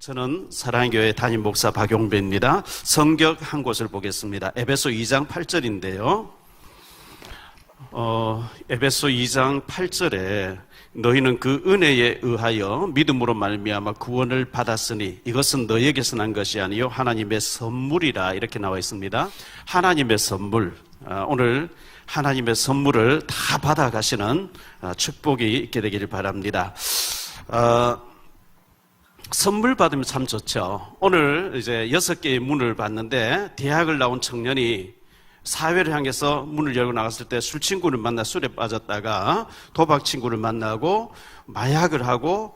저는 사랑교회 담임 목사 박용배입니다. 성경 한 곳을 보겠습니다. 에베소 2장 8절인데요. 에베소 2장 8절에 너희는 그 은혜에 의하여 믿음으로 말미암아 구원을 받았으니 이것은 너희에게서 난 것이 아니요 하나님의 선물이라 이렇게 나와 있습니다. 하나님의 선물, 오늘 하나님의 선물을 다 받아가시는 축복이 있게 되기를 바랍니다. 선물 받으면 참 좋죠. 오늘 이제 6개의 문을 봤는데 대학을 나온 청년이 사회를 향해서 문을 열고 나갔을 때 술 친구를 만나 술에 빠졌다가 도박 친구를 만나고 마약을 하고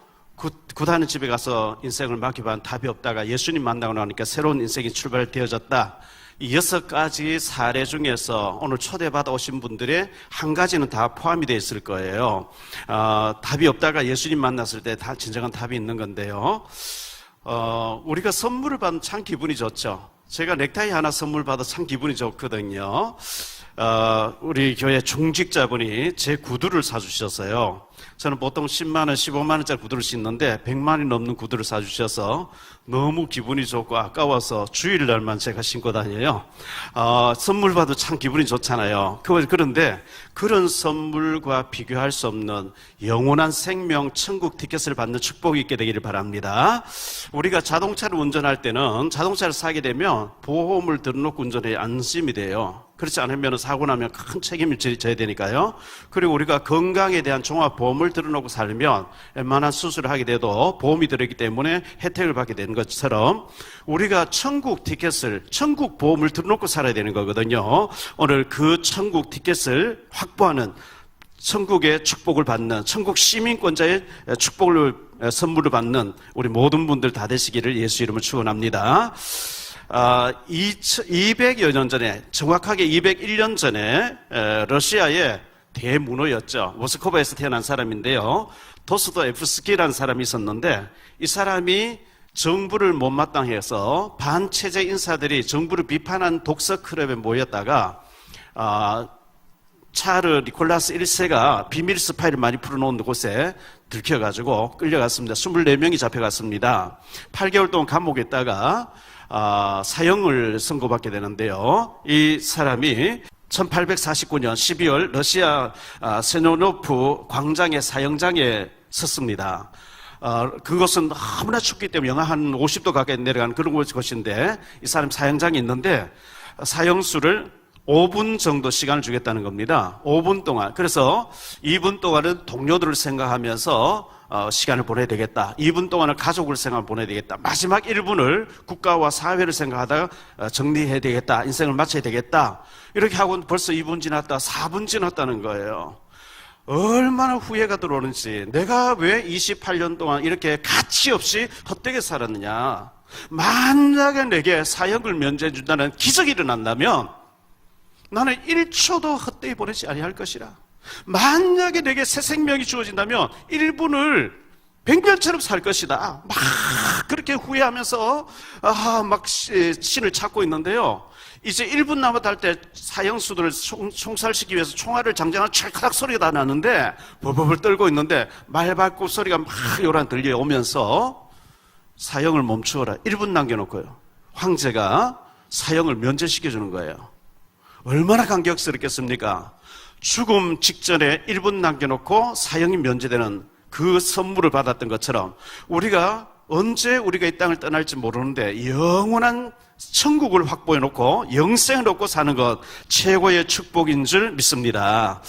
굿하는 집에 가서 인생을 맡겨봐도 답이 없다가 예수님 만나고 나니까 새로운 인생이 출발되어졌다. 이 6가지 사례 중에서 오늘 초대받아 오신 분들의 한 가지는 다 포함이 되어 있을 거예요. 답이 없다가 예수님 만났을 때 다 진정한 답이 있는 건데요. 우리가 선물을 받으면 참 기분이 좋죠. 제가 넥타이 하나 선물 받아 참 기분이 좋거든요. 우리 교회 중직자분이 제 구두를 사주셨어요. 저는 보통 10만 원, 15만 원짜리 구두를 신는데 100만 원이 넘는 구두를 사주셔서 너무 기분이 좋고 아까워서 주일날만 제가 신고 다녀요. 선물 받아도 참 기분이 좋잖아요. 그런데 그런 선물과 비교할 수 없는 영원한 생명 천국 티켓을 받는 축복이 있게 되기를 바랍니다. 우리가 자동차를 운전할 때는 자동차를 사게 되면 보험을 들어놓고 운전해야 안심이 돼요. 그렇지 않으면 사고 나면 큰 책임을 져야 되니까요. 그리고 우리가 건강에 대한 종합보험을 들어놓고 살면 웬만한 수술을 하게 돼도 보험이 들어있기 때문에 혜택을 받게 되는 것처럼 우리가 천국 티켓을, 천국 보험을 들어놓고 살아야 되는 거거든요. 오늘 그 천국 티켓을 확보하는, 천국의 축복을 받는, 천국 시민권자의 축복을 선물을 받는 우리 모든 분들 다 되시기를 예수 이름으로 축원합니다. 200여 년 전에, 정확하게 201년 전에 러시아의 대문호였죠. 모스크바에서 태어난 사람인데요. 도스토옙스키라는 사람이 있었는데 이 사람이 정부를 못마땅해서 반체제 인사들이 정부를 비판한 독서 클럽에 모였다가 차르 니콜라스 1세가 비밀 스파이를 많이 풀어놓은 곳에 들켜가지고 끌려갔습니다. 24명이 잡혀갔습니다. 8개월 동안 감옥에 있다가 사형을 선고받게 되는데요. 이 사람이 1849년 12월 러시아 세노노프 광장의 사형장에 섰습니다. 그것은 너무나 춥기 때문에 영하 한 50도 가까이 내려가는 그런 곳인데 이 사람 사형장에 있는데 사형수를 5분 정도 시간을 주겠다는 겁니다. 5분 동안. 그래서 2분 동안은 동료들을 생각하면서 시간을 보내야 되겠다. 2분 동안은 가족을 생각하며 보내야 되겠다. 마지막 1분을 국가와 사회를 생각하다가 정리해야 되겠다. 인생을 마쳐야 되겠다. 이렇게 하고 벌써 2분 지났다, 4분 지났다는 거예요. 얼마나 후회가 들어오는지, 내가 왜 28년 동안 이렇게 가치 없이 헛되게 살았느냐. 만약에 내게 사형을 면제해 준다는 기적이 일어난다면 나는 1초도 헛되이 보내지 아니할 것이라. 만약에 내게 새 생명이 주어진다면 1분을 100년처럼 살 것이다. 막 그렇게 후회하면서 막 신을 찾고 있는데요. 이제 1분 남았다 할 때 사형수들을 총살시키기 위해서 총알을 장전하는 찰칵 소리가 다 나는데 벌벌 떨고 있는데 말발굽 소리가 막 요란 들려오면서 사형을 멈추어라. 1분 남겨놓고요. 황제가 사형을 면제시켜주는 거예요. 얼마나 감격스럽겠습니까? 죽음 직전에 1분 남겨놓고 사형이 면제되는 그 선물을 받았던 것처럼 우리가 언제 우리가 이 땅을 떠날지 모르는데 영원한 천국을 확보해놓고 영생을 얻고 사는 것 최고의 축복인 줄 믿습니다.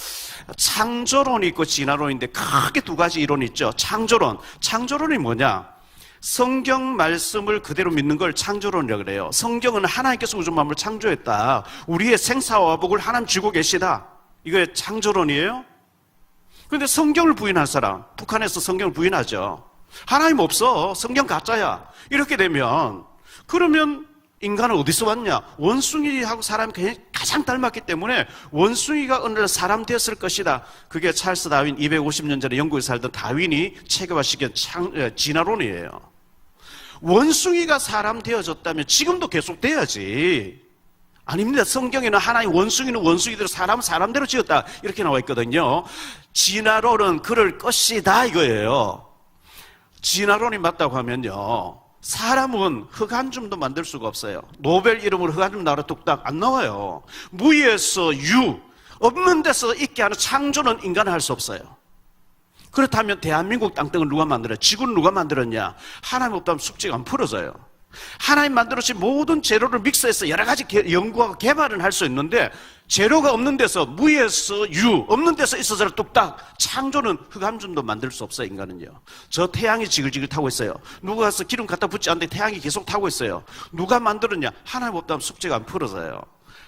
창조론이 있고 진화론인데 크게 두 가지 이론이 있죠. 창조론이 뭐냐? 성경 말씀을 그대로 믿는 걸 창조론이라고 그래요. 성경은 하나님께서 우주 만물을 창조했다. 우리의 생사화복을 하나님 쥐고 계시다. 이게 창조론이에요? 그런데 성경을 부인한 사람, 북한에서 성경을 부인하죠. 하나님 없어. 성경 가짜야. 이렇게 되면 그러면 인간은 어디서 왔냐? 원숭이하고 사람이 가장 닮았기 때문에 원숭이가 어느 날 사람 되었을 것이다. 그게 찰스 다윈 250년 전에 영국에 살던 다윈이 체계화시킨 진화론이에요. 원숭이가 사람 되어졌다면 지금도 계속 돼야지. 아닙니다. 성경에는 하나님 원숭이는 원숭이대로 사람은 사람대로 지었다 이렇게 나와 있거든요. 진화론은 그럴 것이다 이거예요. 진화론이 맞다고 하면요, 사람은 흙 한 줌도 만들 수가 없어요. 노벨 이름으로 흙 한 줌 나와라 뚝딱 안 나와요. 무에서 유, 없는 데서 있게 하는 창조는 인간은 할 수 없어요. 그렇다면 대한민국 땅덩을 누가 만들어요? 지구는 누가 만들었냐? 하나님 없다면 숙제가 안 풀어져요. 하나님 만들어진 모든 재료를 믹스해서 여러 가지 연구하고 개발은 할 수 있는데, 재료가 없는 데서 무에서 유, 없는 데서 있어서 뚝딱, 창조는 흙 한 줌도 만들 수 없어요. 인간은요. 저 태양이 지글지글 타고 있어요. 누가 가서 기름 갖다 붓지 않는데 태양이 계속 타고 있어요. 누가 만들었냐? 하나님 없다면 숙제가 안 풀어져요.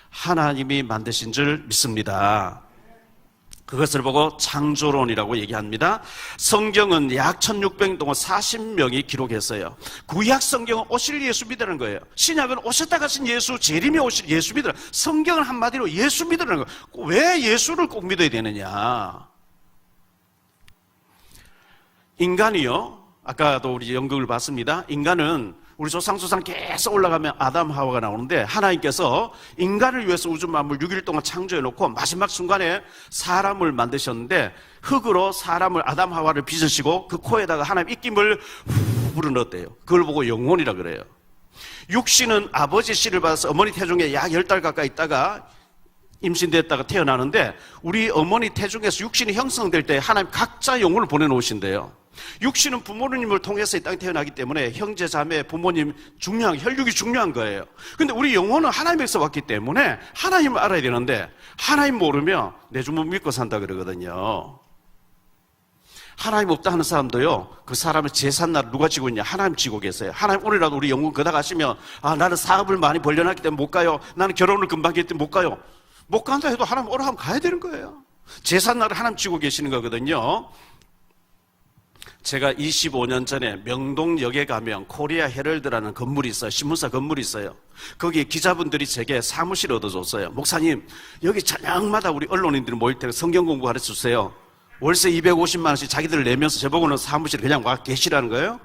하나님이 만드신 줄 믿습니다. 그것을 보고 창조론이라고 얘기합니다. 성경은 약 1600년 동안 40명이 기록했어요. 구약 성경은 오실 예수 믿으라는 거예요. 신약은 오셨다 가신 예수, 재림에 오실 예수 믿으라. 성경은 한마디로 예수 믿으라는 거예요. 왜 예수를 꼭 믿어야 되느냐? 인간이요, 아까도 우리 연극을 봤습니다. 인간은 우리 조상 계속 올라가면 아담 하와가 나오는데, 하나님께서 인간을 위해서 우주 만물 6일 동안 창조해 놓고 마지막 순간에 사람을 만드셨는데, 흙으로 사람을 아담 하와를 빚으시고 그 코에다가 하나님 입김을 후 불어넣었대요. 그걸 보고 영혼이라 그래요. 육신은 아버지 씨를 받아서 어머니 태중에 약 10달 가까이 있다가 임신됐다가 태어나는데, 우리 어머니 태중에서 육신이 형성될 때 하나님 각자 영혼을 보내놓으신대요. 육신은 부모님을 통해서 이 땅에 태어나기 때문에 형제, 자매, 부모님 혈육이 중요한 거예요. 근데 우리 영혼은 하나님에서 왔기 때문에 하나님을 알아야 되는데, 하나님 모르면 내 주문 믿고 산다 그러거든요. 하나님 없다 하는 사람도요, 그 사람의 제삿날을 누가 지고 있냐? 하나님 지고 계세요. 하나님 오늘이라도 우리 영혼 거다 가시면, 나는 사업을 많이 벌려놨기 때문에 못 가요. 나는 결혼을 금방 했기 때문에 못 가요. 못 간다 해도 하나님 오라 하면 가야 되는 거예요. 제삿날을 하나님 지고 계시는 거거든요. 제가 25년 전에 명동역에 가면 코리아 헤럴드라는 건물이 있어요. 신문사 건물이 있어요. 거기에 기자분들이 제게 사무실을 얻어줬어요. 목사님, 여기 저녁마다 우리 언론인들이 모일 때 성경 공부 가르쳐 주세요. 월세 250만 원씩 자기들 내면서 저보고는 사무실에 그냥 와 계시라는 거예요.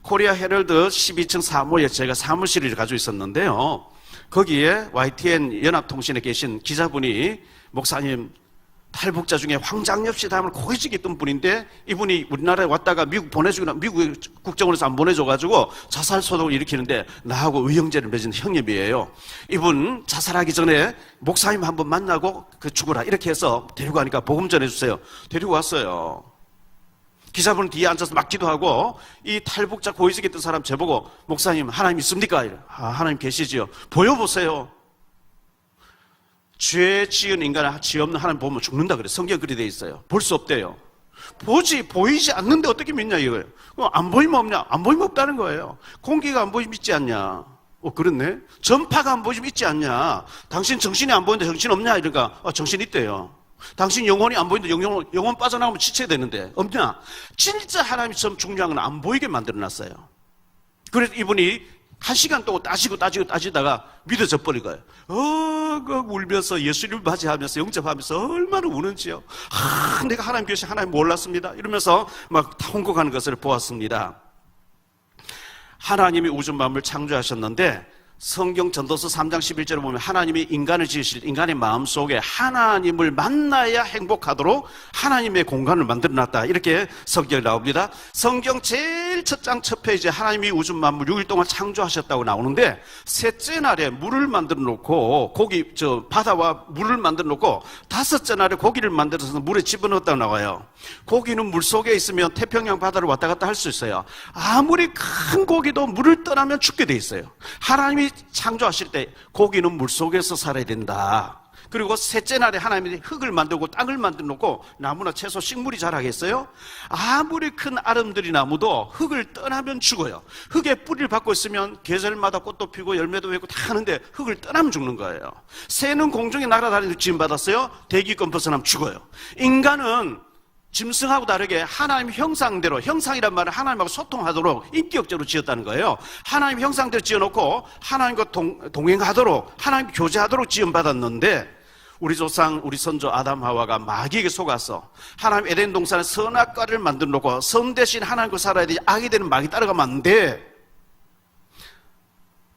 코리아 헤럴드 12층 사무에 제가 사무실을 가지고 있었는데요. 거기에 YTN 연합통신에 계신 기자분이, 목사님, 탈북자 중에 황장엽 씨 다음을 고위직에 있던 분인데, 이분이 우리나라에 왔다가 미국 보내주거나 미국 국정원에서 안 보내줘가지고 자살 소동을 일으키는데 나하고 의형제를 맺은 형님이에요. 이분 자살하기 전에 목사님 한번 만나고 죽어라 이렇게 해서 데리고 가니까 복음 전해주세요. 데리고 왔어요. 기자분은 뒤에 앉아서 막 기도하고, 이 탈북자 고위직에 있던 사람 저보고, 목사님 하나님 있습니까? 하나님 계시지요. 보여보세요. 죄 지은 인간을 죄 없는 하나님 보면 죽는다 그래. 성경에 그리 돼 있어요. 볼 수 없대요. 보이지 않는데 어떻게 믿냐 이거예요. 안 보이면 없냐? 안 보이면 없다는 거예요. 공기가 안 보이면 있지 않냐? 그렇네. 전파가 안 보이면 있지 않냐? 당신 정신이 안 보이는데 정신 없냐? 이러니까 정신 있대요. 당신 영혼이 안 보이는데 영혼 빠져나가면 지쳐야 되는데 없냐? 진짜 하나님이 참 중요한 건 안 보이게 만들어놨어요. 그래서 이분이 1시간 동안 따지다가 믿어져 버린 거예요. 울면서 예수님을 맞이하면서 영접하면서 얼마나 우는지요. 내가 하나님 계시 하나님 몰랐습니다. 이러면서 막 통곡하는 것을 보았습니다. 하나님이 우주 만물을 창조하셨는데, 성경 전도서 3장 11절에 보면 하나님이 인간을 지으실 인간의 마음속에 하나님을 만나야 행복하도록 하나님의 공간을 만들어놨다, 이렇게 성경에 나옵니다. 성경 제일 첫 장 첫 페이지에 하나님이 우주 만물 6일 동안 창조하셨다고 나오는데, 셋째 날에 물을 만들어 놓고 바다와 물을 만들어 놓고 다섯째 날에 고기를 만들어서 물에 집어넣었다고 나와요. 고기는 물 속에 있으면 태평양 바다를 왔다 갔다 할 수 있어요. 아무리 큰 고기도 물을 떠나면 죽게 돼 있어요. 하나님이 창조하실 때 고기는 물속에서 살아야 된다. 그리고 셋째 날에 하나님이 흙을 만들고 땅을 만들어 놓고 나무나 채소, 식물이 자라겠어요? 아무리 큰 아름드리 나무도 흙을 떠나면 죽어요. 흙에 뿌리를 받고 있으면 계절마다 꽃도 피고 열매도 맺고 다 하는데 흙을 떠나면 죽는 거예요. 새는 공중에 날아다니는 지음 받았어요? 대기권 벗어나면 죽어요. 인간은 짐승하고 다르게 하나님 형상대로, 형상이란 말은 하나님하고 소통하도록 인격적으로 지었다는 거예요. 하나님 형상대로 지어놓고 하나님과 동행하도록, 하나님 교제하도록 지음받았는데, 우리 조상, 우리 선조 아담 하와가 마귀에게 속아서 하나님 에덴 동산에 선악과를 만들어 놓고 선 대신 하나님과 살아야 되지, 악이 되는 마귀 따라가면 안 돼.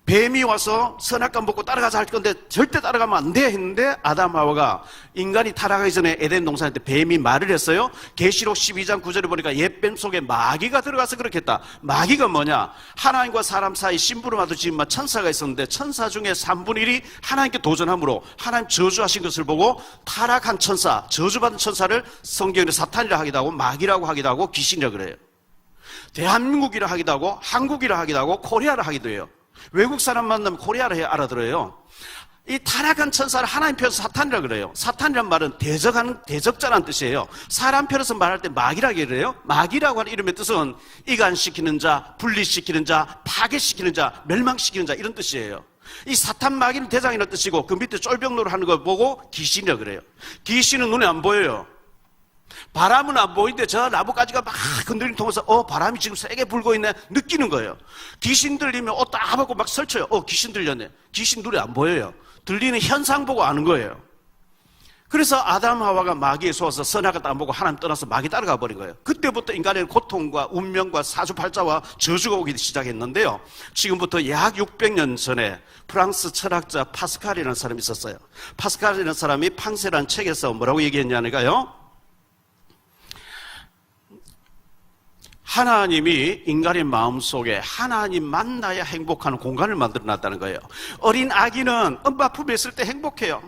뱀이 와서 선악과 먹고 따라가자 할 건데 절대 따라가면 안 돼 했는데 아담 하와가 인간이 타락하기 전에 에덴 동산에 뱀이 말을 했어요. 계시록 12장 9절에 보니까 옛뱀 속에 마귀가 들어가서 그렇게 했다. 마귀가 뭐냐? 하나님과 사람 사이 심부름하듯 지금 천사가 있었는데 천사 중에 3분의 1이 하나님께 도전함으로 하나님 저주하신 것을 보고 타락한 천사, 저주받은 천사를 성경에 사탄이라 하기도 하고 마귀라고 하기도 하고 귀신이라 그래요. 대한민국이라 하기도 하고 한국이라 하기도 하고 코리아라 하기도 해요. 외국 사람 만나면 코리아를 해야 알아들어요. 이 타락한 천사를 하나님 편에서 사탄이라 그래요. 사탄이란 말은 대적자라는 뜻이에요. 사람 편에서 말할 때 마귀라고 그래요. 마귀라고 하는 이름의 뜻은 이간시키는 자, 분리시키는 자, 파괴시키는 자, 멸망시키는 자 이런 뜻이에요. 이 사탄 마귀는 대장이라는 뜻이고 그 밑에 쫄병노를 하는 걸 보고 귀신이라고 그래요. 귀신은 눈에 안 보여요. 바람은 안 보이는데 저 나뭇가지가 막 흔들림 통해서 바람이 지금 세게 불고 있네 느끼는 거예요. 귀신 들리면 옷 다 벗고 막 설쳐요. 귀신 들렸네. 귀신 눈에 안 보여요. 들리는 현상 보고 아는 거예요. 그래서 아담 하와가 마귀에 속아서 선악을 안 보고 하나님 떠나서 마귀 따라가 버린 거예요. 그때부터 인간의 고통과 운명과 사주팔자와 저주가 오기 시작했는데요. 지금부터 약 600년 전에 프랑스 철학자 파스칼이라는 사람이 있었어요. 파스칼이라는 사람이 팡세라는 책에서 뭐라고 얘기했냐니까요. 하나님이 인간의 마음속에 하나님 만나야 행복하는 공간을 만들어 놨다는 거예요. 어린 아기는 엄마 품에 있을 때 행복해요.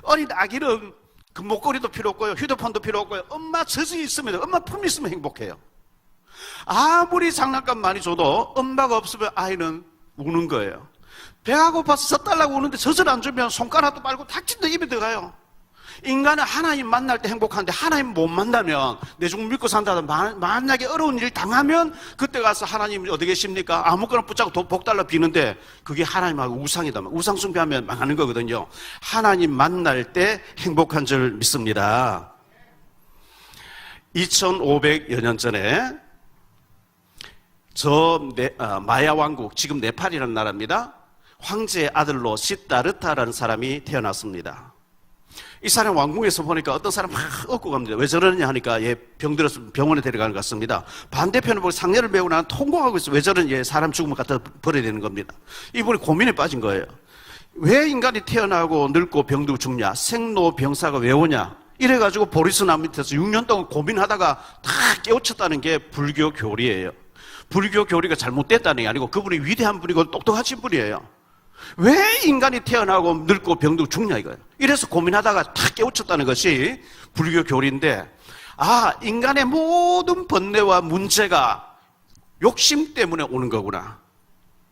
어린 아기는 그 목걸이도 필요 없고요. 휴대폰도 필요 없고요. 엄마 젖이 있으면, 엄마 품이 있으면 행복해요. 아무리 장난감 많이 줘도 엄마가 없으면 아이는 우는 거예요. 배가 고파서 젖달라고 우는데 젖을 안 주면 손가락도 빨고 닥친도 입에 들어가요. 인간은 하나님 만날 때 행복한데 하나님 못 만나면 내 종 믿고 산다다 만약에 어려운 일 당하면 그때 가서 하나님 어디 계십니까? 아무거나 붙잡고 복 달라 비는데 그게 하나님하고 우상이다. 우상 숭배하면 망하는 거거든요. 하나님 만날 때 행복한 줄 믿습니다. 2500여 년 전에 마야 왕국, 지금 네팔이라는 나라입니다. 황제의 아들로 시다르타라는 사람이 태어났습니다. 이 사람 왕궁에서 보니까 어떤 사람 막 업고 갑니다. 왜 저러느냐 하니까 병 들어서 병원에 데려가는 것 같습니다. 반대편을 보고 상례를 배우고 나는 통곡하고 있어요. 왜 저러냐, 사람 죽으면 갖다 버려야 되는 겁니다. 이분이 고민에 빠진 거예요. 왜 인간이 태어나고 늙고 병들고 죽냐, 생로병사가 왜 오냐, 이래가지고 보리스나무 밑에서 6년 동안 고민하다가 다 깨우쳤다는 게 불교 교리예요. 불교 교리가 잘못됐다는 게 아니고 그분이 위대한 분이고 똑똑하신 분이에요. 왜 인간이 태어나고 늙고 병들고 죽냐 이거예요. 이래서 고민하다가 다 깨우쳤다는 것이 불교 교리인데, 인간의 모든 번뇌와 문제가 욕심 때문에 오는 거구나.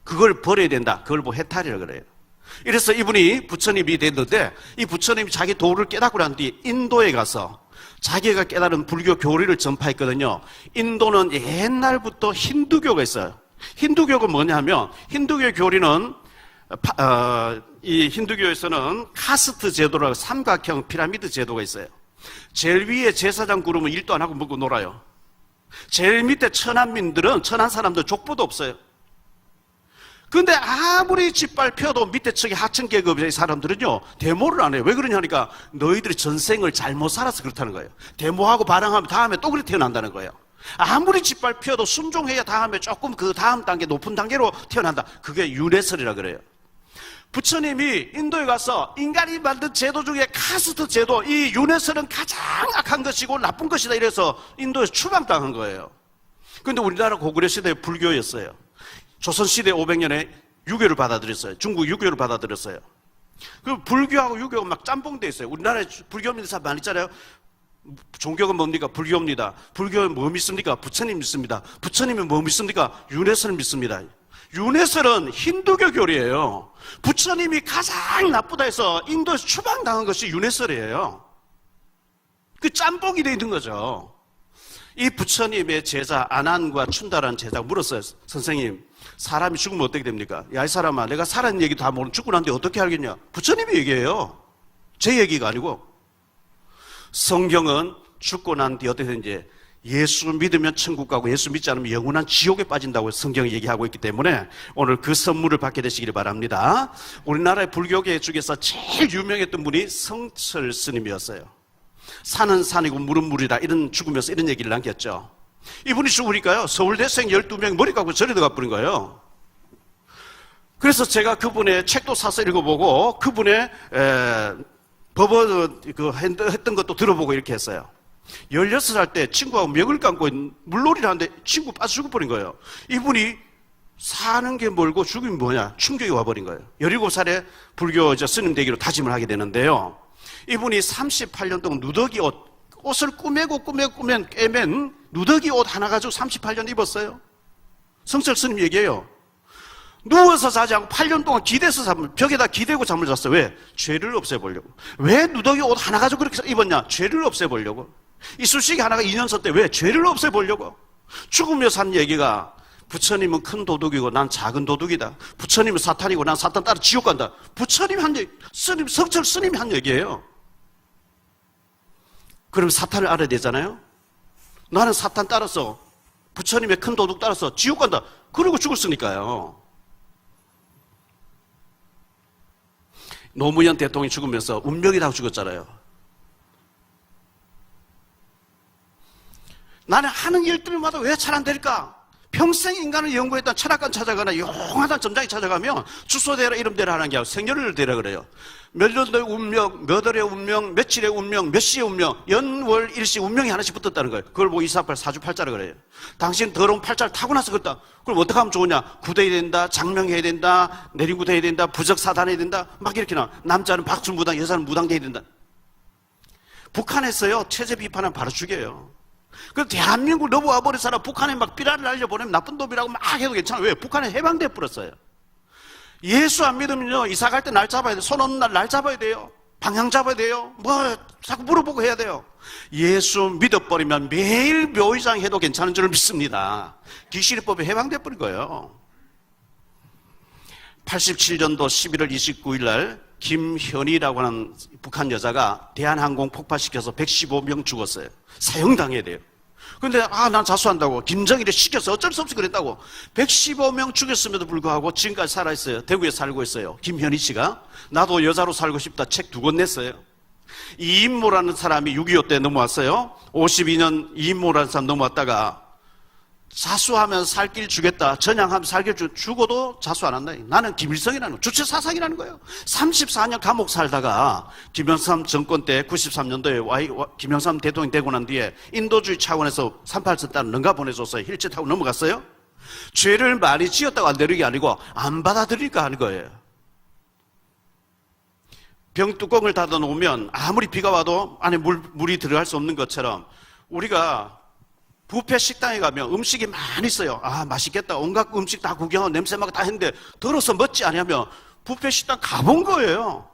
그걸 버려야 된다. 그걸 뭐 해탈이라고 그래요. 이래서 이분이 부처님이 됐는데, 이 부처님이 자기 도를 깨닫고 난 뒤 인도에 가서 자기가 깨달은 불교 교리를 전파했거든요. 인도는 옛날부터 힌두교가 있어요. 힌두교가 뭐냐 하면, 힌두교 교리는 이 힌두교에서는 카스트 제도라고 삼각형 피라미드 제도가 있어요. 제일 위에 제사장 구르면 일도 안 하고 먹고 놀아요. 제일 밑에 천한민들은, 천한 사람들 족보도 없어요. 근데 아무리 짓밟혀도 밑에 층에 하층 계급의 사람들은요, 데모를 안 해요. 왜 그러냐 하니까 너희들이 전생을 잘못 살아서 그렇다는 거예요. 데모하고 반항하면 다음에 또 그렇게 태어난다는 거예요. 아무리 짓밟혀도 순종해야 다음에 조금 그 다음 단계, 높은 단계로 태어난다. 그게 윤회설이라 그래요. 부처님이 인도에 가서 인간이 만든 제도 중에 카스트 제도, 이 윤회설은 가장 악한 것이고 나쁜 것이다 이래서 인도에서 추방당한 거예요. 그런데 우리나라 고구려 시대에 불교였어요. 조선시대 500년에 유교를 받아들였어요. 중국 유교를 받아들였어요. 그 불교하고 유교가 막 짬뽕돼 있어요. 우리나라에 불교 믿는 사람 많이 있잖아요. 종교가 뭡니까? 불교입니다. 불교는 뭐 믿습니까? 부처님 믿습니다. 부처님은 뭐 믿습니까? 윤회설 믿습니다. 윤회설은 힌두교 교리예요. 부처님이 가장 나쁘다 해서 인도에서 추방당한 것이 윤회설이에요. 그 짬뽕이 돼 있는 거죠. 이 부처님의 제자 아난과 춘다라는 제자가 물었어요. 선생님, 사람이 죽으면 어떻게 됩니까? 야, 이 사람아, 내가 살아있는 얘기 다 모르는 죽고 난 뒤에 어떻게 알겠냐? 부처님이 얘기해요. 제 얘기가 아니고. 성경은 죽고 난 뒤에 어떻게 되는지, 예수 믿으면 천국 가고 예수 믿지 않으면 영원한 지옥에 빠진다고 성경이 얘기하고 있기 때문에 오늘 그 선물을 받게 되시기를 바랍니다. 우리나라의 불교계 중에서 제일 유명했던 분이 성철 스님이었어요. 산은 산이고 물은 물이다, 이런 죽으면서 이런 얘기를 남겼죠. 이분이 죽으니까요, 서울대생 12명 머리 깎고 절에 들어가 버린 거예요. 그래서 제가 그분의 책도 사서 읽어보고 그분의 법원 했던 것도 들어보고 이렇게 했어요. 16살 때 친구하고 명을 감고 물놀이를 하는데 친구 빠져 죽어버린 거예요. 이분이 사는 게 멀고 죽음이 뭐냐? 충격이 와버린 거예요. 17살에 불교 스님 되기로 다짐을 하게 되는데요. 이분이 38년 동안 누더기 옷을 꿰맨 누더기 옷 하나 가지고 38년 입었어요. 성철 스님 얘기해요. 누워서 자지 않고 8년 동안 벽에다 기대고 잠을 잤어요. 왜? 죄를 없애보려고. 왜 누더기 옷 하나 가지고 그렇게 입었냐? 죄를 없애보려고. 이쑤시개 하나가 2년 썼대. 왜? 죄를 없애보려고. 죽으면서 한 얘기가 부처님은 큰 도둑이고 난 작은 도둑이다. 부처님은 사탄이고 난 사탄 따라 지옥 간다. 부처님 한 얘기, 성철 스님이 한 얘기예요. 그럼 사탄을 알아야 되잖아요. 나는 사탄 따라서 부처님의 큰 도둑 따라서 지옥 간다. 그러고 죽었으니까요. 노무현 대통령이 죽으면서 운명이라고 죽었잖아요. 나는 하는 일들마다 왜 잘 안 될까? 평생 인간을 연구했던 철학관 찾아가나 용하단 점장이 찾아가면 주소 대라 이름 대라 하는 게 아니고 생년을 대라 그래요. 몇 년도의 운명, 몇 월의 운명, 며칠의 운명, 몇 시의 운명, 연월 일시 운명이 하나씩 붙었다는 거예요. 그걸 보고 248 사주팔자라 그래요. 당신 더러운 팔자를 타고 나서 그랬다. 그럼 어떻게 하면 좋으냐? 구대해야 된다, 장명해야 된다, 내림구대해야 된다, 부적사단해야 된다, 막 이렇게 나와. 남자는 박술무당, 여자는 무당돼야 된다. 북한에서요 체제 비판은 바로 죽여요. 그 대한민국 넘어와 버린 사람 북한에 막 삐라를 날려보내면 나쁜 놈이라고 막 해도 괜찮아요. 왜? 북한에 해방돼 버렸어요. 예수 안 믿으면요 이사 갈 때 날 잡아야 돼요. 손 없는 날 잡아야 돼요. 방향 잡아야 돼요. 뭐 자꾸 물어보고 해야 돼요. 예수 믿어버리면 매일 묘의장 해도 괜찮은 줄 믿습니다. 귀신의법에 해방돼 버린 거예요. 87년도 11월 29일 날 김현희라고 하는 북한 여자가 대한항공 폭파시켜서 115명 죽었어요. 사형당해야 돼요. 그런데 난 자수한다고 김정일이 시켜서 어쩔 수 없이 그랬다고 115명 죽였음에도 불구하고 지금까지 살아있어요. 대구에 살고 있어요. 김현희 씨가. 나도 여자로 살고 싶다 책 2권 냈어요. 이인모라는 사람이 6.25 때 넘어왔어요. 52년 이인모라는 사람 넘어왔다가 자수하면 살 길 주겠다. 전향하면 살 길 죽어도 자수 안 한다. 나는 김일성이라는 주체 사상이라는 거예요. 34년 감옥 살다가 김영삼 정권 때 93년도에 김영삼 대통령이 되고 난 뒤에 인도주의 차원에서 38선 딸 능가 보내줬어요. 힐체 타고 넘어갔어요. 죄를 많이 지었다고 안 되는 게 아니고 안 받아들이니까 하는 거예요. 병뚜껑을 닫아 놓으면 아무리 비가 와도 안에 물이 들어갈 수 없는 것처럼 우리가 뷔페 식당에 가면 음식이 많이 있어요. 맛있겠다. 온갖 음식 다 구경하고 냄새 맡고 다 했는데 더러서 멋지 않으면 뷔페 식당 가본 거예요.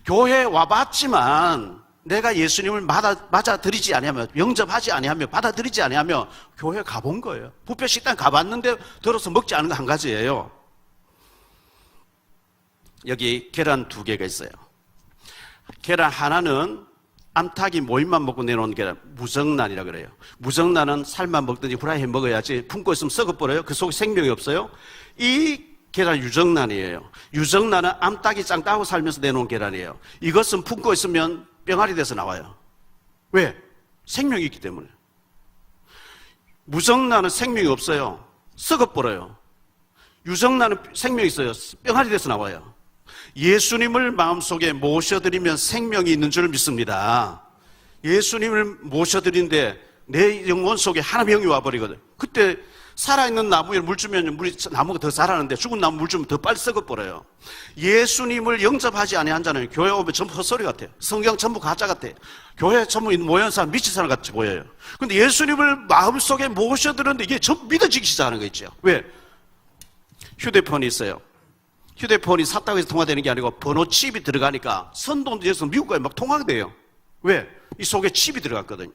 교회 와봤지만 내가 예수님을 맞아들이지 아니하면 영접하지 아니하면 받아들이지 아니하면 교회 가본 거예요. 뷔페 식당 가봤는데 더러서 먹지 않은 거 한 가지예요. 여기 계란 2개가 있어요. 계란 하나는 암탉이 모임만 먹고 내놓은 계란, 무정란이라 그래요. 무정란은 살만 먹든지 후라이해 먹어야지 품고 있으면 썩어버려요. 그 속에 생명이 없어요. 이 계란 유정란이에요. 유정란은 암탉이 짱따고 살면서 내놓은 계란이에요. 이것은 품고 있으면 병아리 돼서 나와요. 왜? 생명이 있기 때문에. 무정란은 생명이 없어요. 썩어버려요. 유정란은 생명이 있어요. 병아리 돼서 나와요. 예수님을 마음속에 모셔드리면 생명이 있는 줄 믿습니다. 예수님을 모셔드리는데 내 영혼 속에 하나님의 영이 와버리거든. 그때 살아있는 나무에 물 주면 나무가 더 자라는데 죽은 나무 물 주면 더 빨리 썩어버려요. 예수님을 영접하지 아니한 자는 교회 오면 전부 헛소리 같아요. 성경 전부 가짜 같아요. 교회 전부 모여있는 사람 미친 사람 같이 보여요. 근데 예수님을 마음속에 모셔드리는데 이게 전부 믿어지기 시작하는 거 있죠. 왜? 휴대폰이 있어요. 휴대폰이 샀다고 해서 통화되는 게 아니고 번호 칩이 들어가니까 선동돼서 미국까지 막 통화가 돼요. 왜? 이 속에 칩이 들어갔거든요.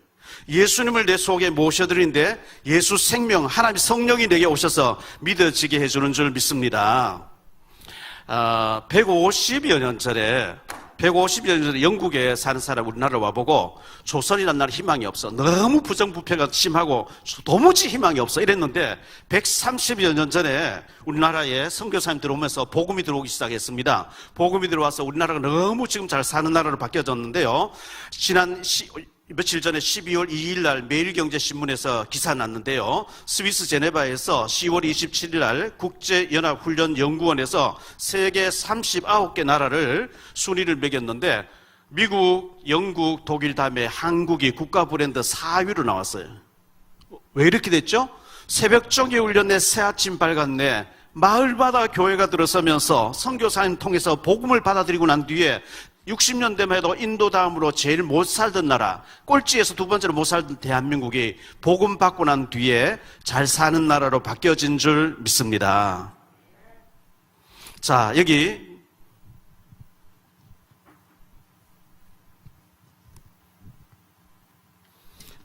예수님을 내 속에 모셔드리는데 예수 생명, 하나님 성령이 내게 오셔서 믿어지게 해주는 줄 믿습니다. 150여 년 전에 영국에 사는 사람 우리나라를 와보고 조선이라는 나라 희망이 없어. 너무 부정부패가 심하고 도무지 희망이 없어. 이랬는데 130여 년 전에 우리나라에 선교사님 들어오면서 복음이 들어오기 시작했습니다. 복음이 들어와서 우리나라가 너무 지금 잘 사는 나라로 바뀌어졌는데요. 지난 며칠 전에 12월 2일 날 매일경제신문에서 기사 났는데요. 스위스 제네바에서 10월 27일 날 국제연합훈련연구원에서 세계 39개 나라를 순위를 매겼는데 미국, 영국, 독일 다음에 한국이 국가 브랜드 4위로 나왔어요. 왜 이렇게 됐죠? 새벽 정예 훈련에 새아침 밝았네. 마을마다 교회가 들어서면서 선교사님 통해서 복음을 받아들이고 난 뒤에 60년대만 해도 인도 다음으로 제일 못 살던 나라, 꼴찌에서 두 번째로 못 살던 대한민국이 복음 받고 난 뒤에 잘 사는 나라로 바뀌어진 줄 믿습니다. 자, 여기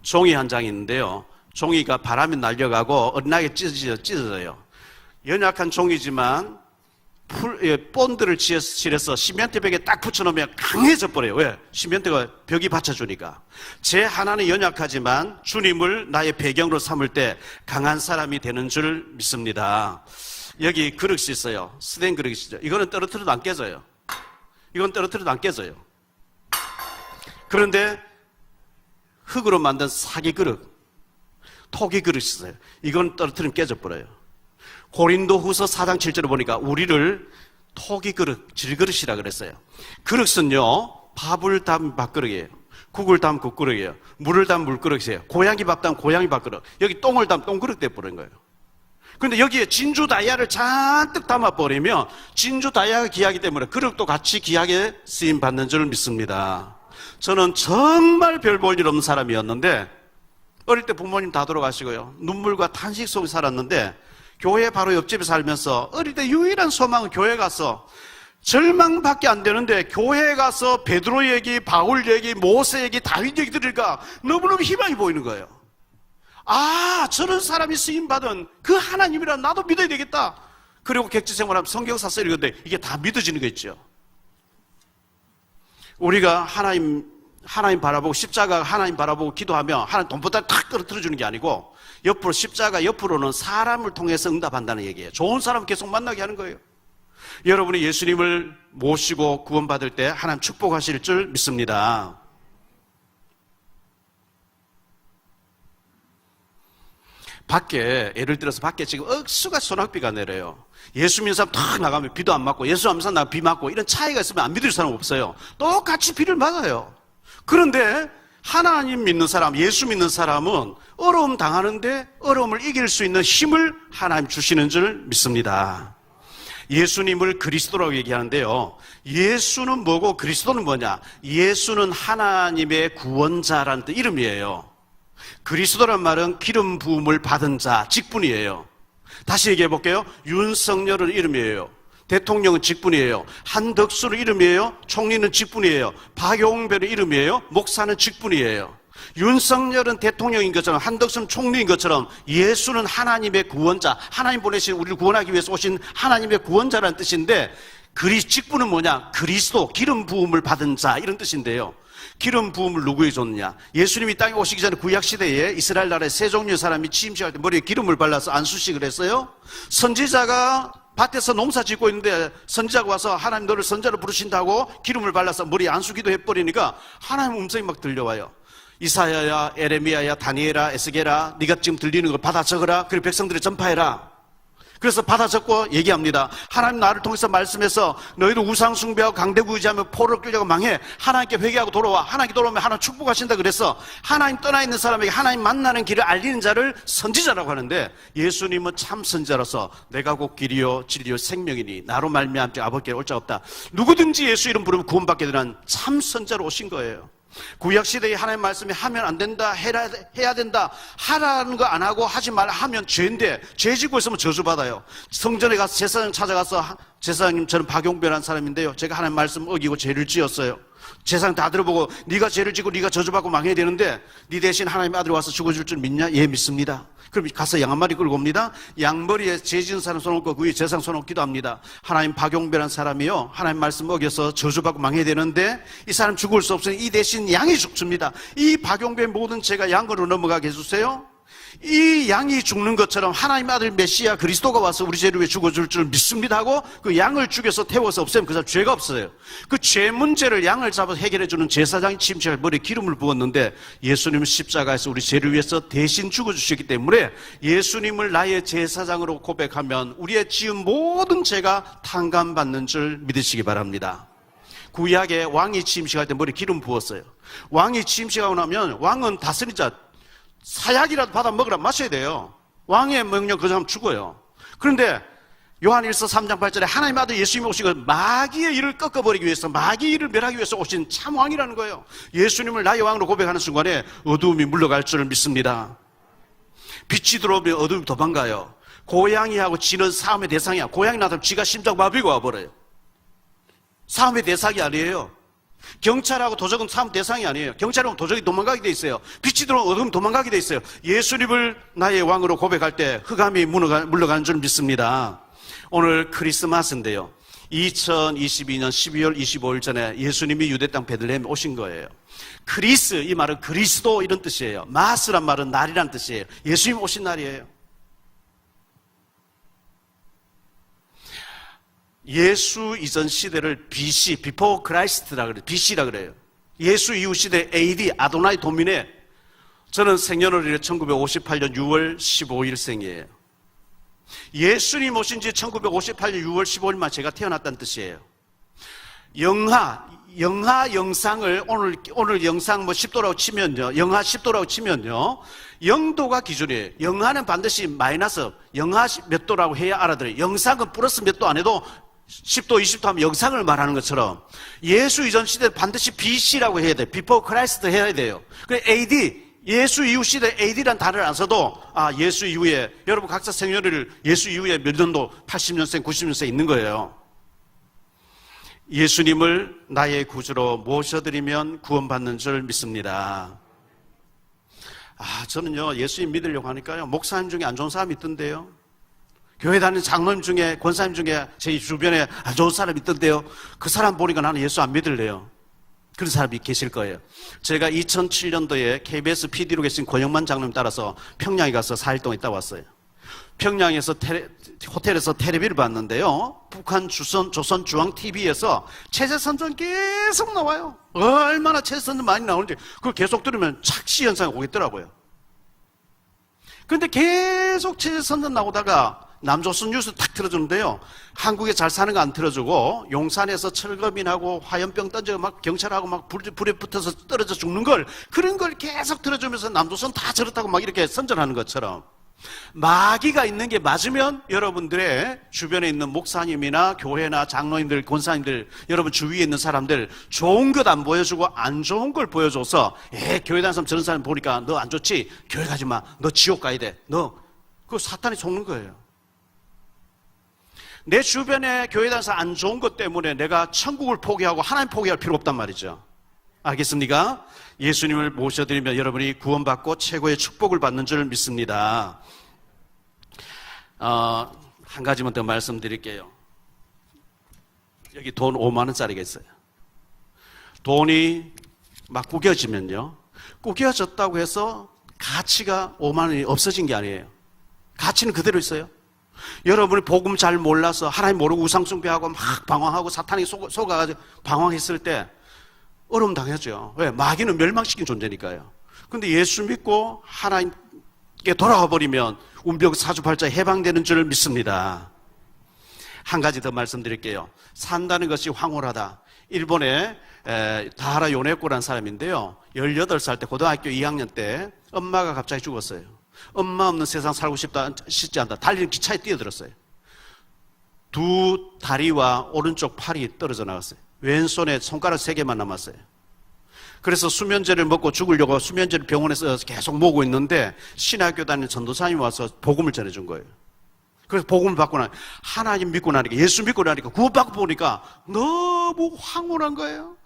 종이 한 장이 있는데요. 종이가 바람에 날려가고 어린아이가 찢어져요. 연약한 종이지만 본드를 칠해서 시멘트 벽에 딱 붙여놓으면 강해져 버려요. 왜? 시멘트가 벽이 받쳐주니까. 제 하나는 연약하지만 주님을 나의 배경으로 삼을 때 강한 사람이 되는 줄 믿습니다. 여기 그릇이 있어요. 스텐 그릇이죠. 이거는 떨어뜨려도 안 깨져요. 이건 떨어뜨려도 안 깨져요. 그런데 흙으로 만든 사기 그릇, 토기 그릇이 있어요. 이건 떨어뜨리면 깨져버려요. 고린도후서 4장 7절에 보니까 우리를 토기 그릇, 질그릇이라 그랬어요. 그릇은요, 밥을 담은 밥그릇이에요. 국을 담은 국그릇이에요. 물을 담은 물그릇이에요. 고양이 밥 담은 고양이 밥그릇. 여기 똥을 담은 똥그릇 돼버린 거예요. 그런데 여기에 진주 다이아를 잔뜩 담아버리면 진주 다이아가 귀하기 때문에 그릇도 같이 귀하게 쓰임 받는 줄 믿습니다. 저는 정말 별 볼 일 없는 사람이었는데 어릴 때 부모님 다 돌아가시고요. 눈물과 탄식 속에 살았는데 교회 바로 옆집에 살면서 어릴 때 유일한 소망은 교회 가서 절망밖에 안 되는데 교회에 가서 베드로 얘기, 바울 얘기, 모세 얘기, 다윗 얘기 들으니까 너무너무 희망이 보이는 거예요. 아, 저런 사람이 쓰임받은 그 하나님이라 나도 믿어야 되겠다. 그리고 객지생활하면 성경사 쓰리는데 이게 다 믿어지는 거 있죠. 우리가 하나님 바라보고 십자가 하나님 바라보고 기도하면 하나님 돈보다 탁 떨어뜨려 주는 게 아니고 옆으로 십자가 옆으로는 사람을 통해서 응답한다는 얘기예요. 좋은 사람 계속 만나게 하는 거예요. 여러분이 예수님을 모시고 구원받을 때 하나님 축복하실 줄 믿습니다. 밖에 예를 들어서 밖에 지금 억수가 소낙비가 내려요. 예수 믿는 사람 탁 나가면 비도 안 맞고 예수 안 믿는 사람 나가면 비 맞고 이런 차이가 있으면 안 믿을 사람 없어요. 똑같이 비를 맞아요. 그런데 하나님 믿는 사람, 예수 믿는 사람은 어려움 당하는데 어려움을 이길 수 있는 힘을 하나님 주시는 줄 믿습니다. 예수님을 그리스도라고 얘기하는데요. 예수는 뭐고 그리스도는 뭐냐? 예수는 하나님의 구원자라는 뜻 이름이에요. 그리스도란 말은 기름 부음을 받은 자, 직분이에요. 다시 얘기해 볼게요. 윤석열은 이름이에요. 대통령은 직분이에요. 한덕수는 이름이에요. 총리는 직분이에요. 박용별은 이름이에요. 목사는 직분이에요. 윤석열은 대통령인 것처럼 한덕수는 총리인 것처럼 예수는 하나님의 구원자, 하나님 보내신 우리를 구원하기 위해서 오신 하나님의 구원자라는 뜻인데 직분은 뭐냐? 그리스도, 기름 부음을 받은 자 이런 뜻인데요. 기름 부음을 누구에게 줬느냐? 예수님이 땅에 오시기 전에 구약시대에 이스라엘 나라의 세 종류의 사람이 취임식할 때 머리에 기름을 발라서 안수식을 했어요. 선지자가 밭에서 농사 짓고 있는데 선지자가 와서 하나님 너를 선지자로 부르신다고 기름을 발라서 머리에 안수기도 해버리니까 하나님 음성이 막 들려와요. 이사야야, 에레미야야, 다니엘아, 에스겔아, 네가 지금 들리는 걸 받아 적어라. 그리고 백성들이 전파해라. 그래서 받아 적고 얘기합니다. 하나님 나를 통해서 말씀해서 너희도 우상 숭배하고 강대국 의지하며 포로로 끌려가 망해. 하나님께 회개하고 돌아와. 하나님께 돌아오면 하나님 축복하신다 그래서 하나님 떠나 있는 사람에게 하나님 만나는 길을 알리는 자를 선지자라고 하는데 예수님은 참 선지자로서 내가 곧 길이요 진리요 생명이니 나로 말미암지 아버지께 올 자 없다. 누구든지 예수 이름 부르면 구원받게 되는 참 선지자로 오신 거예요. 구약시대에 하나님 말씀이 하면 안 된다, 해야 된다, 하라는 거 안 하고 하지 말라 하면 죄인데 죄 짓고 있으면 저주받아요. 성전에 가서 제사장 찾아가서 제사장님 저는 박용별한 사람인데요, 제가 하나님 말씀 어기고 죄를 지었어요. 제사장 다 들어보고 네가 죄를 지고 네가 저주받고 망해야 되는데 네 대신 하나님의 아들이 와서 죽어줄 줄 믿냐? 예, 믿습니다. 그럼 가서 양 한 마리 끌고 옵니다. 양머리에 죄 지은 사람 손 얹고 그 위에 제사장 손 얹고 기도합니다. 하나님 박용별한 사람이요, 하나님 말씀 어겨서 저주받고 망해야 되는데 이 사람 죽을 수 없으니 이 대신 양이 죽습니다. 이 박용별 모든 죄가 양으로 넘어가게 해주세요. 이 양이 죽는 것처럼 하나님 아들 메시아 그리스도가 와서 우리 죄를 위해 죽어줄 줄 믿습니다 하고 그 양을 죽여서 태워서 없애면 그 사람 죄가 없어요. 그 죄 문제를 양을 잡아서 해결해주는 제사장이 침체할 머리에 기름을 부었는데 예수님은 십자가에서 우리 죄를 위해서 대신 죽어주셨기 때문에 예수님을 나의 제사장으로 고백하면 우리의 지은 모든 죄가 탕감받는 줄 믿으시기 바랍니다. 구약에 왕이 침식할 때 머리에 기름 부었어요. 왕이 침식하고 나면 왕은 다스리자 사약이라도 받아 먹으라 마셔야 돼요. 왕의 명령 그 사람 죽어요. 그런데 요한일서 3장 8절에 하나님 아들 예수님이 오신 건 마귀의 일을 꺾어버리기 위해서 마귀의 일을 멸하기 위해서 오신 참 왕이라는 거예요. 예수님을 나의 왕으로 고백하는 순간에 어두움이 물러갈 줄 믿습니다. 빛이 들어오면 어두움이 도망가요. 고양이하고 쥐는 싸움의 대상이야. 고양이 나타나면 쥐가 심장마비가 와버려요. 싸움의 대상이 아니에요. 경찰하고 도적은 싸움 대상이 아니에요. 경찰하고 도적이 도망가게 돼 있어요. 빛이 들어오면 어둠이 도망가게 돼 있어요. 예수님을 나의 왕으로 고백할 때 흑암이 물러가는 줄 믿습니다. 오늘 크리스마스인데요. 2022년 12월 25일 전에 예수님이 유대 땅 베들레헴에 오신 거예요. 크리스, 이 말은 그리스도 이런 뜻이에요. 마스란 말은 날이란 뜻이에요. 예수님 오신 날이에요. 예수 이전 시대를 BC, Before Christ라 그래요. BC라 그래요. 예수 이후 시대 AD, 아도나이 도미네. 저는 생년월일이 1958년 6월 15일 생이에요. 예수님 오신 지 1958년 6월 15일만 제가 태어났다는 뜻이에요. 영하 영상을 오늘 영상 10도라고 치면요. 영하 10도라고 치면요. 0도가 기준이에요. 영하는 반드시 마이너스, 영하 몇 도라고 해야 알아들어요. 영상은 플러스 몇 도 안 해도 10도, 20도 하면 영상을 말하는 것처럼 예수 이전 시대 반드시 BC라고 해야 돼요. Before Christ 해야 돼요. 그래 AD, 예수 이후 시대 AD란 단어를 안 써도 예수 이후에 여러분 각자 생년을 예수 이후에 몇 년도 80년생, 90년생 있는 거예요. 예수님을 나의 구주로 모셔드리면 구원받는 줄 믿습니다. 저는요 예수님 믿으려고 하니까요 목사님 중에 안 좋은 사람이 있던데요. 교회 다니는 장로님 중에, 권사님 중에 제 주변에 안 좋은 사람이 있던데요. 그 사람 보니까 나는 예수 안 믿을래요. 그런 사람이 계실 거예요. 제가 2007년도에 KBS PD로 계신 권영만 장로님 따라서 평양에 가서 4일 동안 있다 왔어요. 평양에서 호텔에서 텔레비를 봤는데요. 북한 조선중앙TV에서 체제선전 계속 나와요. 얼마나 체제선전 많이 나오는지 그걸 계속 들으면 착시 현상이 오겠더라고요. 그런데 계속 체제선전 나오다가 남조선 뉴스 탁 틀어주는데요. 한국에 잘 사는 거 안 틀어주고 용산에서 철거민하고 화염병 던지고 막 경찰하고 막 불에 붙어서 떨어져 죽는 걸 그런 걸 계속 틀어주면서 남조선 다 저렇다고 막 이렇게 선전하는 것처럼 마귀가 있는 게 맞으면 여러분들의 주변에 있는 목사님이나 교회나 장로님들, 권사님들, 여러분 주위에 있는 사람들 좋은 것 안 보여주고 안 좋은 걸 보여줘서 교회 다니는 사람 저런 사람 보니까 너 안 좋지? 교회 가지 마. 너 지옥 가야 돼. 그거 사탄이 속는 거예요. 내 주변에 교회 다니면서 안 좋은 것 때문에 내가 천국을 포기하고 하나님 포기할 필요 없단 말이죠. 알겠습니까? 예수님을 모셔드리면 여러분이 구원받고 최고의 축복을 받는 줄 믿습니다. 한 가지만 더 말씀드릴게요. 여기 돈 5만 원짜리가 있어요. 돈이 막 구겨지면요. 구겨졌다고 해서 가치가 5만 원이 없어진 게 아니에요. 가치는 그대로 있어요. 여러분이 복음 잘 몰라서 하나님 모르고 우상숭배하고 막 방황하고 사탄이 속아가지고 방황했을 때 어려움 당하죠. 왜? 마귀는 멸망시킨 존재니까요. 근데 예수 믿고 하나님께 돌아와 버리면 운명 사주팔자 해방되는 줄 믿습니다. 한 가지 더 말씀드릴게요. 산다는 것이 황홀하다. 일본에 다하라 요네코라는 사람인데요. 18살 때 고등학교 2학년 때 엄마가 갑자기 죽었어요. 엄마 없는 세상 살고 싶지 않다. 달리는 기차에 뛰어들었어요. 두 다리와 오른쪽 팔이 떨어져 나갔어요. 왼손에 손가락 3개만 남았어요. 그래서 수면제를 먹고 죽으려고 수면제를 병원에서 계속 먹고 있는데 신학교 다니는 전도사님이 와서 복음을 전해준 거예요. 그래서 복음을 받고 나니까 하나님 믿고 나니까 예수 믿고 나니까 구원받고 보니까 너무 황홀한 거예요.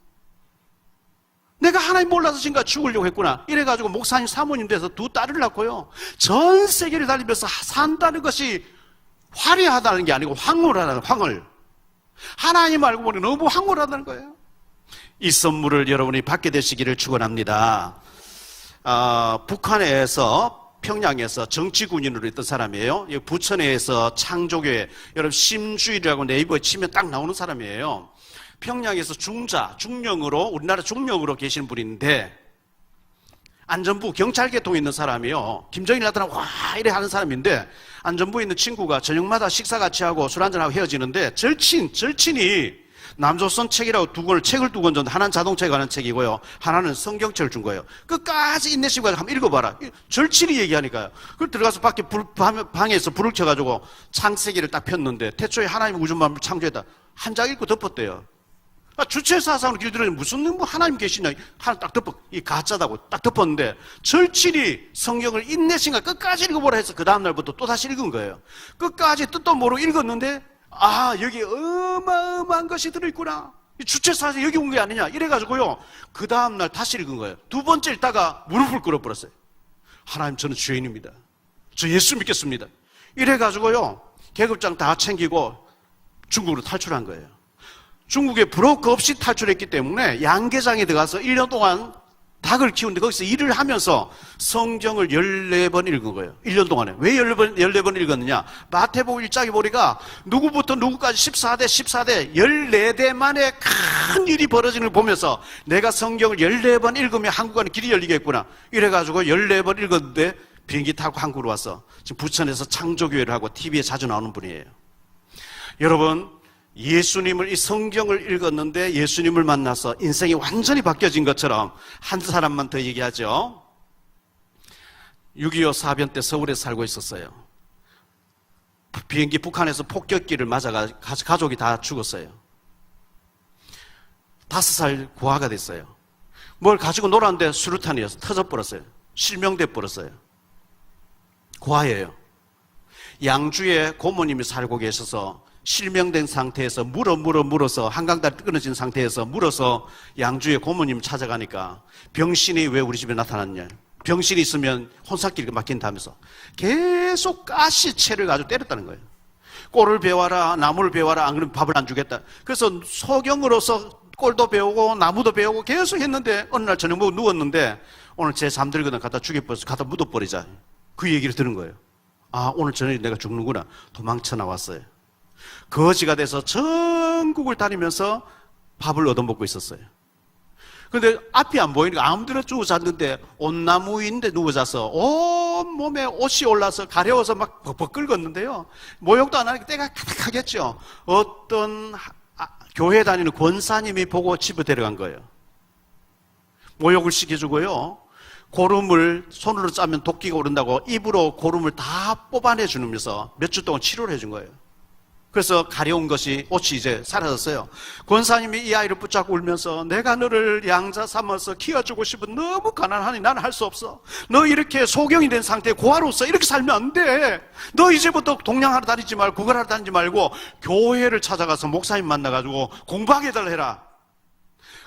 내가 하나님 몰라서 지금까지 죽으려고 했구나. 이래가지고 목사님 사모님 돼서 두 딸을 낳고요. 전 세계를 달리면서 산다는 것이 화려하다는 게 아니고 황홀하다는 황홀. 하나님 알고 보니 너무 황홀하다는 거예요. 이 선물을 여러분이 받게 되시기를 축원합니다. 북한에서 평양에서 정치군인으로 있던 사람이에요. 부천에서 창조교회, 여러분 심주일이라고 네이버에 치면 딱 나오는 사람이에요. 평양에서 중령으로, 우리나라 중령으로 계시는 분인데, 안전부 경찰계통에 있는 사람이요. 김정일 나타나고 와 이래 하는 사람인데, 안전부에 있는 친구가 저녁마다 식사 같이 하고 술 한잔하고 헤어지는데, 절친이 남조선 책이라고 책을 두 권 줬는데, 하나는 자동차에 관한 책이고요, 하나는 성경책을 준 거예요. 끝까지 인내심을 가지고 한번 읽어봐라. 절친이 얘기하니까요. 그걸 들어가서 밖에 방에서 불을 켜가지고 창세기를 딱 폈는데, 태초에 하나님 우주 만물을 창조했다. 한 장 읽고 덮었대요. 주체사상으로 길들여서 무슨 하나님 계시냐, 하나 딱 덮어, 이 가짜다고 딱 덮었는데, 절친이 성경을 인내심과 끝까지 읽어보라 해서 그 다음날부터 또 다시 읽은 거예요. 끝까지 뜻도 모르고 읽었는데, 여기 어마어마한 것이 들어있구나. 주체사상 여기 온 게 아니냐. 이래가지고요, 그 다음날 다시 읽은 거예요. 두 번째 읽다가 무릎을 꿇어버렸어요. 하나님, 저는 죄인입니다. 저 예수 믿겠습니다. 이래가지고요, 계급장 다 챙기고 중국으로 탈출한 거예요. 중국에 브로커 없이 탈출했기 때문에 양계장에 들어가서 1년 동안 닭을 키우는데 거기서 일을 하면서 성경을 14번 읽은 거예요. 1년 동안에. 왜 14번 읽었느냐? 마태복음 1장에 보니까 누구부터 누구까지 14대 14대 만에 큰 일이 벌어지는 걸 보면서 내가 성경을 14번 읽으면 한국 안에 길이 열리겠구나. 이래가지고 14번 읽었는데 비행기 타고 한국으로 와서 지금 부천에서 창조교회를 하고 TV에 자주 나오는 분이에요. 여러분, 이 성경을 읽었는데 예수님을 만나서 인생이 완전히 바뀌어진 것처럼 한 사람만 더 얘기하죠. 6.25 사변 때 서울에 살고 있었어요. 비행기 북한에서 폭격기를 맞아가 가족이 다 죽었어요. 5살 고아가 됐어요. 뭘 가지고 놀았는데 수류탄이어서 터져버렸어요. 실명돼 버렸어요. 고아예요. 양주에 고모님이 살고 계셔서 실명된 상태에서 물어서 한강다리 끊어진 상태에서 물어서 양주에 고모님 찾아가니까 병신이 왜 우리 집에 나타났냐, 병신이 있으면 혼사길이 막힌다면서 계속 가시채를 가지고 때렸다는 거예요. 꼴을 배워라, 나무를 배워라, 안 그러면 밥을 안 주겠다. 그래서 소경으로서 꼴도 배우고 나무도 배우고 계속 했는데 어느 날 저녁 먹고 누웠는데 오늘 제 잠들거든 갖다 죽여버려서 갖다 묻어버리자, 그 얘기를 들은 거예요. 오늘 저녁에 내가 죽는구나. 도망쳐 나왔어요. 거지가 돼서 전국을 다니면서 밥을 얻어먹고 있었어요. 그런데 앞이 안 보이니까 아무데나 누워 잤는데 온나무 위인데 누워 자서 온 몸에 옷이 올라서 가려워서 막 벅벅 끓었는데요. 모욕도 안 하니까 때가 가득하겠죠. 어떤 교회 다니는 권사님이 보고 집에 데려간 거예요. 모욕을 시켜주고요, 고름을 손으로 짜면 도끼가 오른다고 입으로 고름을 다 뽑아내 주면서 몇 주 동안 치료를 해준 거예요. 그래서 가려운 것이 옷이 이제 사라졌어요. 권사님이 이 아이를 붙잡고 울면서 내가 너를 양자 삼아서 키워주고 싶은, 너무 가난하니 나는 할 수 없어. 너 이렇게 소경이 된 상태에 고아로서 이렇게 살면 안 돼. 너 이제부터 동양하러 다니지 말고 구걸하러 다니지 말고 교회를 찾아가서 목사님 만나가지고 공부하게 해달라 해라.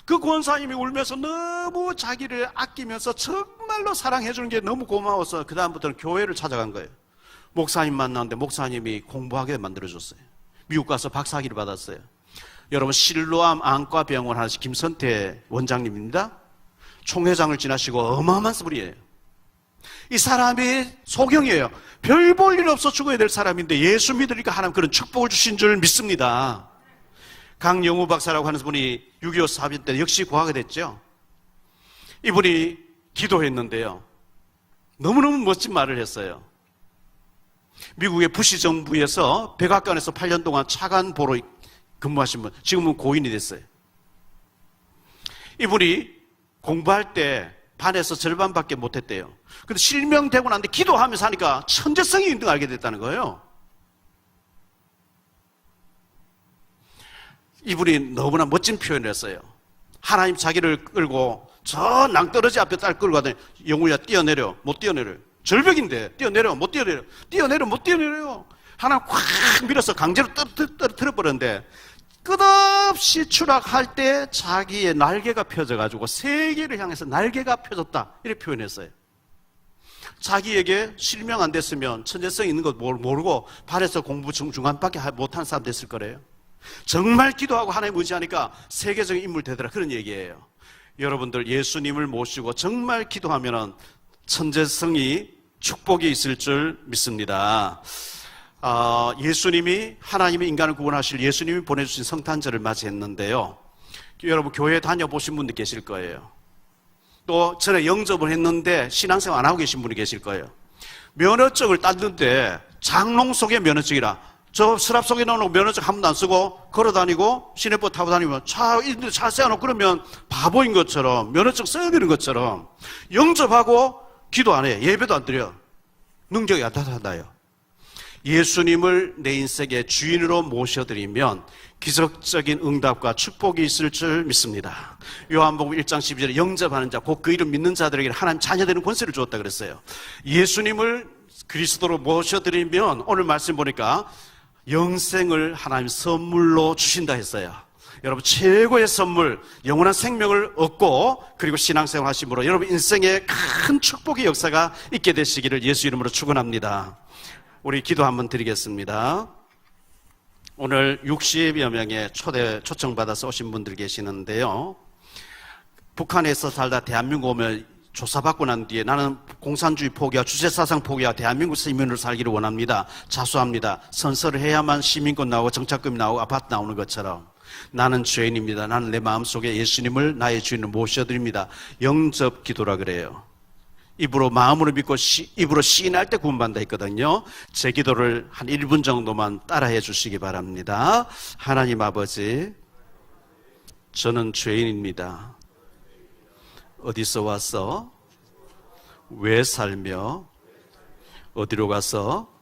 그 권사님이 울면서 너무 자기를 아끼면서 정말로 사랑해주는 게 너무 고마워서 그 다음부터는 교회를 찾아간 거예요. 목사님 만났는데 목사님이 공부하게 만들어줬어요. 미국 가서 박사학위를 받았어요. 여러분, 실로암 안과병원 하시 김선태 원장님입니다. 총회장을 지나시고 어마어마한 분이에요. 이 사람이 소경이에요. 별 볼 일 없어 죽어야 될 사람인데 예수 믿으니까 하나님 그런 축복을 주신 줄 믿습니다. 강영우 박사라고 하는 분이 6.25 사변 때 역시 고아가 됐죠. 이분이 기도했는데요, 너무너무 멋진 말을 했어요. 미국의 부시 정부에서 백악관에서 8년 동안 차관보로 근무하신 분, 지금은 고인이 됐어요. 이분이 공부할 때 반에서 절반밖에 못했대요. 근데 실명되고 난데 기도하면서 하니까 천재성이 있는 걸 알게 됐다는 거예요. 이분이 너무나 멋진 표현을 했어요. 하나님 자기를 끌고 저 낭떠러지 앞에 딸 끌고 가더니 영우야 뛰어내려. 못 뛰어내려. 절벽인데 뛰어내려. 못 뛰어내려. 뛰어내려. 못 뛰어내려요. 하나님 콱 밀어서 강제로 떨어뜨려버렸는데 끝없이 추락할 때 자기의 날개가 펴져가지고 세계를 향해서 날개가 펴졌다, 이렇게 표현했어요. 자기에게 실명 안 됐으면 천재성 있는 거 모르고 발에서 공부 중간밖에 못한 사람 됐을 거래요. 정말 기도하고 하나님 의지하니까 세계적인 인물 되더라, 그런 얘기예요. 여러분들 예수님을 모시고 정말 기도하면 천재성이 축복이 있을 줄 믿습니다. 예수님이, 하나님이 인간을 구원하실 예수님이 보내주신 성탄절을 맞이했는데요. 여러분 교회 다녀보신 분들 계실 거예요. 또 전에 영접을 했는데 신앙생활 안 하고 계신 분이 계실 거예요. 면허증을 땄는데 장롱 속에 면허증이라, 저 서랍 속에 넣어놓고 면허증 한 번도 안 쓰고 걸어다니고 시내버스 타고 다니면 차 세워놓고 그러면 바보인 것처럼, 면허증 써야 되는 것처럼 영접하고 기도 안 해. 예배도 안 드려. 능력이 안 나타나요. 예수님을 내 인생의 주인으로 모셔드리면 기적적인 응답과 축복이 있을 줄 믿습니다. 요한복음 1장 12절에 영접하는 자, 곧 그 이름 믿는 자들에게 하나님 자녀되는 권세를 주었다 그랬어요. 예수님을 그리스도로 모셔드리면 오늘 말씀 보니까 영생을 하나님 선물로 주신다 했어요. 여러분 최고의 선물, 영원한 생명을 얻고 그리고 신앙생활 하심으로 여러분 인생에 큰 축복의 역사가 있게 되시기를 예수 이름으로 축원합니다. 우리 기도 한번 드리겠습니다. 오늘 60여 명의 초청받아서 오신 분들 계시는데요. 북한에서 살다 대한민국 오면 조사받고 난 뒤에 나는 공산주의 포기와 주체사상 포기와 대한민국 시민으로 살기를 원합니다. 자수합니다. 선서를 해야만 시민권 나오고 정착금이 나오고 아파트 나오는 것처럼 나는 죄인입니다. 나는 내 마음속에 예수님을 나의 주인으로 모셔드립니다. 영접 기도라 그래요. 입으로 마음으로 믿고 입으로 시인할 때 구원받는다 했거든요. 제 기도를 한 1분 정도만 따라해 주시기 바랍니다. 하나님 아버지, 저는 죄인입니다. 어디서 와서 왜 살며 어디로 가서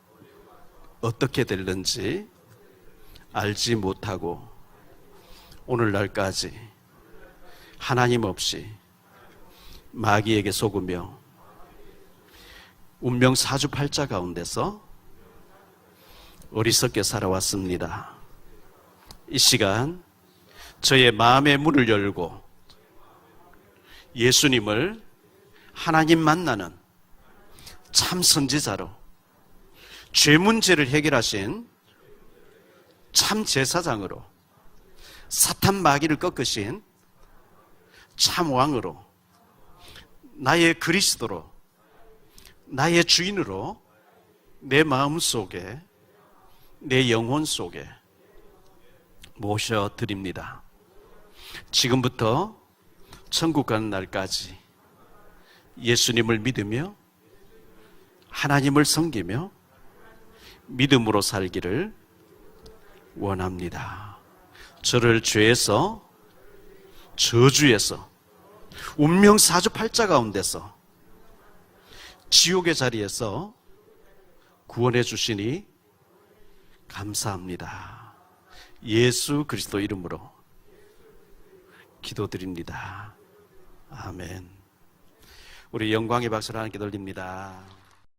어떻게 될는지 알지 못하고 오늘날까지 하나님 없이 마귀에게 속으며 운명 사주팔자 가운데서 어리석게 살아왔습니다. 이 시간 저의 마음의 문을 열고 예수님을 하나님 만나는 참 선지자로, 죄 문제를 해결하신 참 제사장으로, 사탄 마귀를 꺾으신 참 왕으로, 나의 그리스도로, 나의 주인으로 내 마음 속에, 내 영혼 속에 모셔드립니다. 지금부터 천국 가는 날까지 예수님을 믿으며 하나님을 섬기며 믿음으로 살기를 원합니다. 저를 죄에서, 저주에서, 운명 사주팔자 가운데서, 지옥의 자리에서 구원해 주시니 감사합니다. 예수 그리스도 이름으로 기도드립니다. 아멘. 우리 영광의 박수를 하나님께 돌립니다.